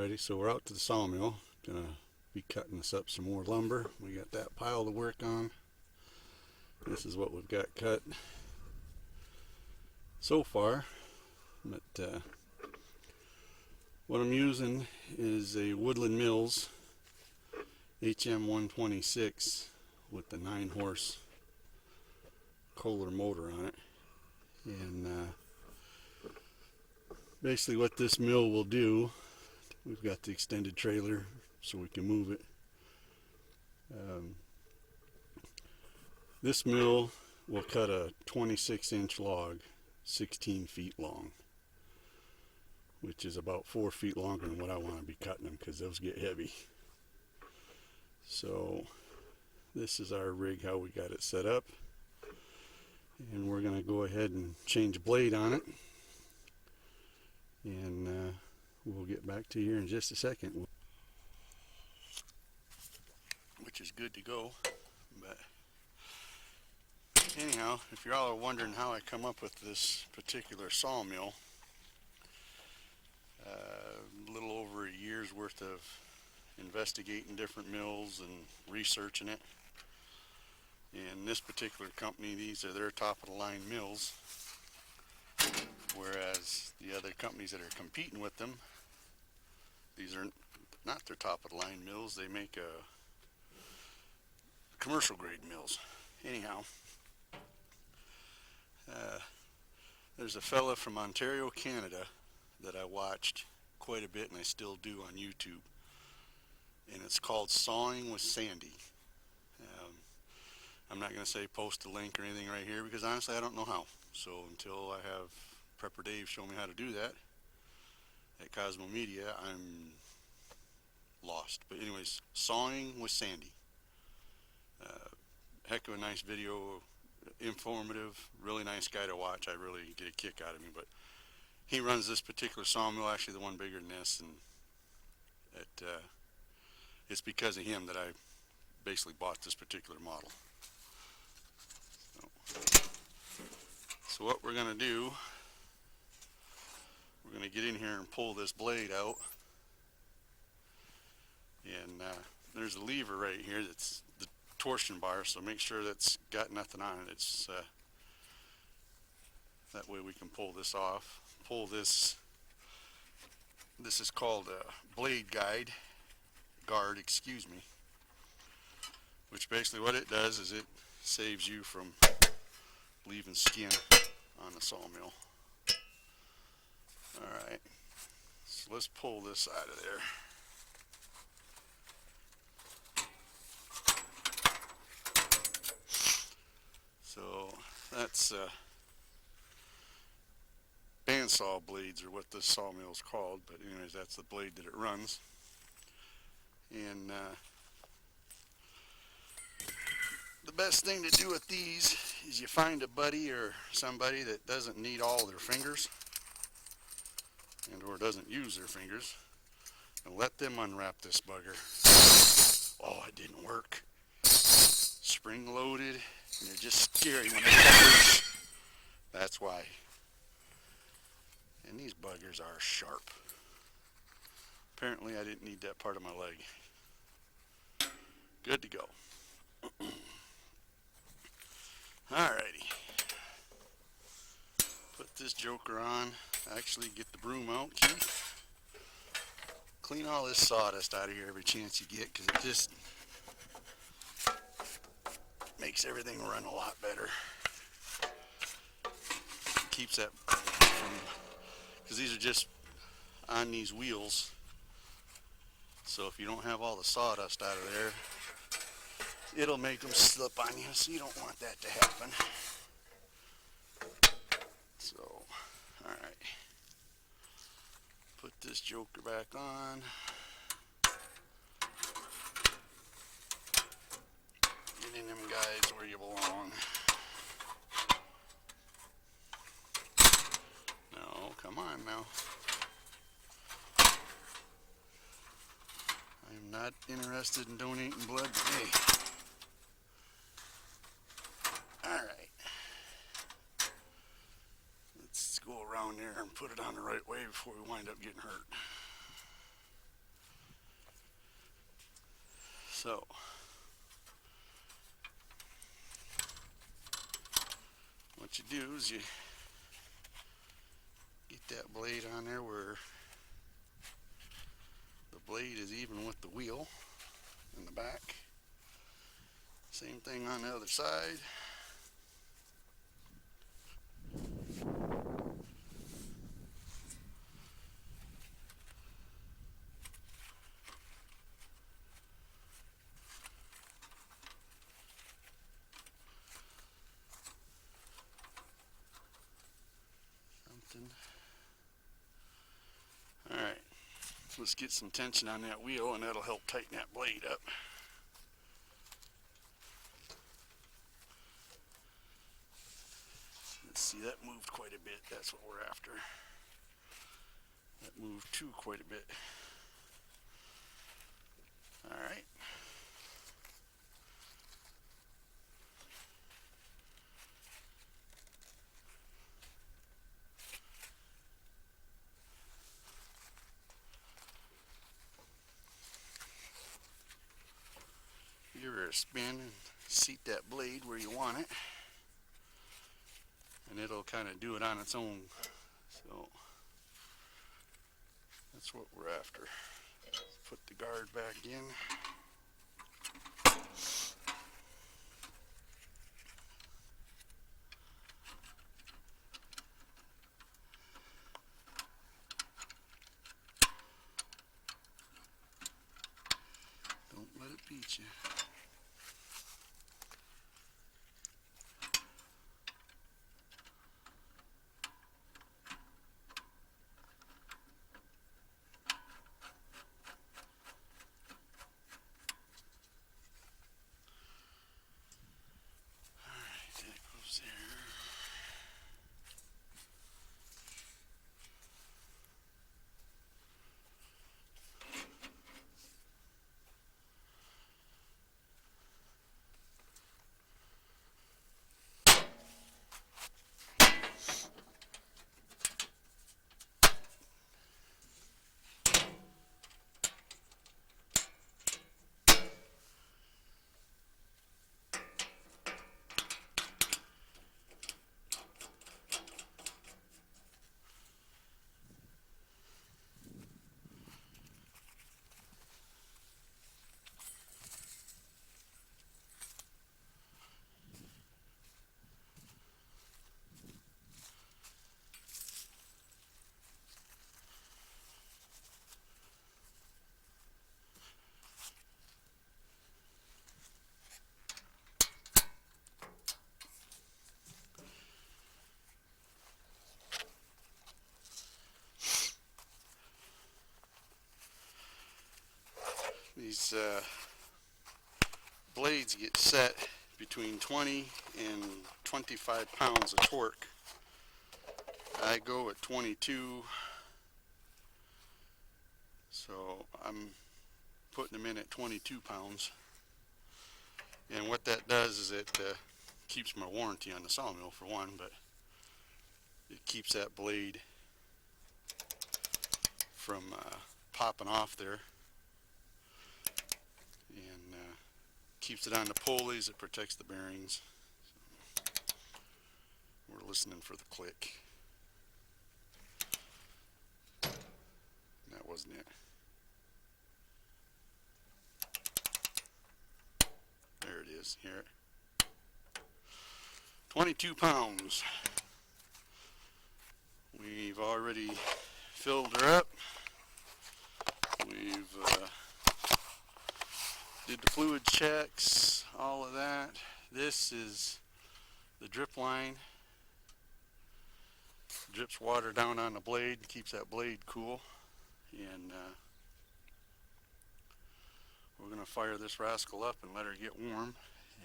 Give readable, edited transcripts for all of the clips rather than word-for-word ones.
Alrighty, so we're out to the sawmill. Gonna be cutting this up some more lumber. We got that pile to work on. This is what we've got cut so far. But what I'm using is a Woodland Mills HM126 with the 9-horse Kohler motor on it. And basically what this mill will do, we've got the extended trailer so we can move it. This mill will cut a 26-inch log 16 feet long, which is about 4 feet longer than what I want to be cutting them because those get heavy. So this is our rig, how we got it set up, and we're going to go ahead and change a blade on it, and we'll get back to you here in just a second, which is good to go. But anyhow, if you're all wondering how I come up with this particular sawmill, a little over a year's worth of investigating different mills and researching it. And this particular company, these are their top of the line mills, whereas the other companies that are competing with them, these are not their top of the line mills. They make commercial grade mills. Anyhow, there's a fella from Ontario, Canada that I watched quite a bit, and I still do, on YouTube, and it's called Sawing with Sandy. I'm not going to say post a link or anything right here because honestly I don't know how. So until I have Prepper Dave show me how to do that at Cosmo Media, I'm lost. But anyways, Sawing with Sandy. Heck of a nice video, informative, really nice guy to watch. I really get a kick out of him. But he runs this particular sawmill, actually the one bigger than this, and it's because of him that I basically bought this particular model. So what we're going to do, we're going to get in here and pull this blade out, and there's a lever right here that's the torsion bar, so make sure that's got nothing on it. It's that way we can pull this off. Pull this. This is called a blade guard, excuse me, which basically what it does is it saves you from leaving skin on the sawmill. Alright, so let's pull this out of there. So that's bandsaw blades are what this sawmill is called, but anyways, that's the blade that it runs. And the best thing to do with these is you find a buddy or somebody that doesn't need all their fingers and or doesn't use their fingers, and let them unwrap this bugger. Oh, it didn't work. Spring loaded, and they're just scary when they get loose. That's why. And these buggers are sharp. Apparently I didn't need that part of my leg. Good to go. Alrighty. Put this joker on. Actually get the broom out, Keith. Clean all this sawdust out of here every chance you get, because it just makes everything run a lot better. Keeps that from, because these are just on these wheels, so if you don't have all the sawdust out of there, it'll make them slip on you, so you don't want that to happen. So, alright. Put this joker back on. Get in them guys where you belong. No, come on now. I'm not interested in donating blood today. Alright. Let's go around there and put it on the right way before we wind up getting hurt. what you do is you get that blade on there where the blade is even with the wheel in the back. Same thing on the other side. Alright, let's get some tension on that wheel and that'll help tighten that blade up. Let's see, that moved quite a bit. That's what we're after. That moved too quite a bit. Alright. Give her a spin and seat that blade where you want it, and it'll kind of do it on its own. So that's what we're after. Put the guard back in. Don't let it beat you. These blades get set between 20 and 25 pounds of torque. I go at 22, so I'm putting them in at 22 pounds. And what that does is it keeps my warranty on the sawmill for one, but it keeps that blade from popping off there. And keeps it on the pulleys. It protects the bearings. So we're listening for the click. That wasn't it. There it is. Here, 22 pounds. We've already filled her up. We've did the fluid checks, all of that. This is the drip line. Drips water down on the blade, keeps that blade cool. And we're going to fire this rascal up and let her get warm,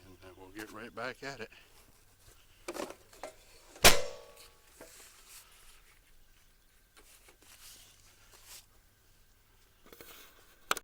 and we'll get right back at it.